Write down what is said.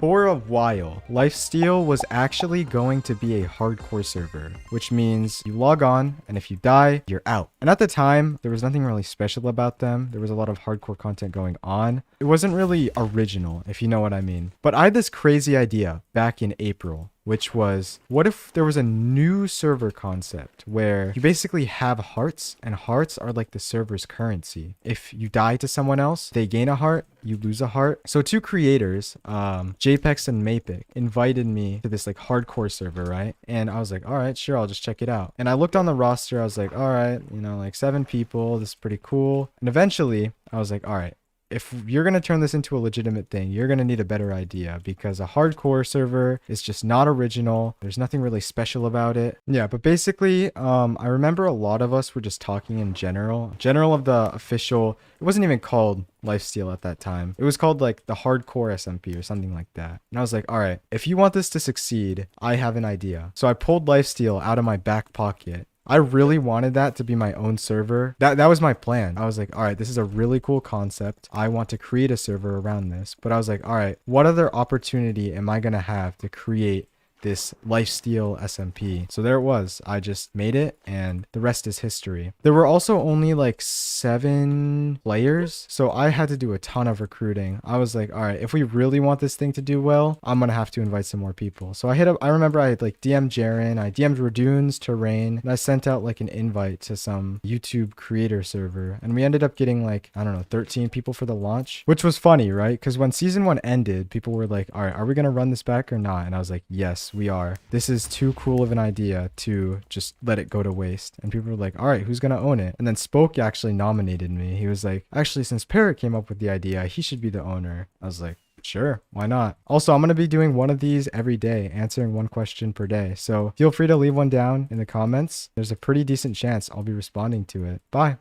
For a while, LifeSteal was actually going to be a hardcore server, which means you log on and if you die, you're out. And at the time, there was nothing really special about them. There was a lot of hardcore content going on. It wasn't really original, if you know what I mean. But I had this crazy idea back in April, which was, what if there was a new server concept where you basically have hearts, and hearts are like the server's currency. If you die to someone else, they gain a heart, you lose a heart. So two creators, JPEX and Mapic, invited me to this like hardcore server, right? And I was like, all right, sure, I'll just check it out. And I looked on the roster, I was like, all right, you know, like 7 people, this is pretty cool. And eventually I was like, all right, if you're going to turn this into a legitimate thing, you're going to need a better idea, because a hardcore server is just not original. There's nothing really special about it. Yeah, but basically, I remember a lot of us were just talking in general of the official, it wasn't even called LifeSteal at that time. It was called like the hardcore SMP or something like that. And I was like, all right, if you want this to succeed, I have an idea. So I pulled LifeSteal out of my back pocket. I really wanted that to be my own server. That was my plan. I was like, all right, this is a really cool concept. I want to create a server around this. But I was like, all right, what other opportunity am I going to have to create this LifeSteal SMP? So there it was. I just made it and the rest is history. There were also only like 7 players, so I had to do a ton of recruiting. I was like, all right, if we really want this thing to do well, I'm gonna have to invite some more people. So I remember I had like DM'd Jaren, I DM'd Radoon's Terrain, and I sent out like an invite to some YouTube creator server, and we ended up getting like, I don't know, 13 people for the launch, which was funny, right? Because when season 1 ended, people were like, all right, are we gonna run this back or not? And I was like, yes, we are. This is too cool of an idea to just let it go to waste. And people were like, all right, who's gonna own it? And then Spoke actually nominated me. He was like, actually, since Parrot came up with the idea, he should be the owner. I was like, sure, why not? Also, I'm going to be doing one of these every day, answering one question per day. So feel free to leave one down in the comments. There's a pretty decent chance I'll be responding to it. Bye.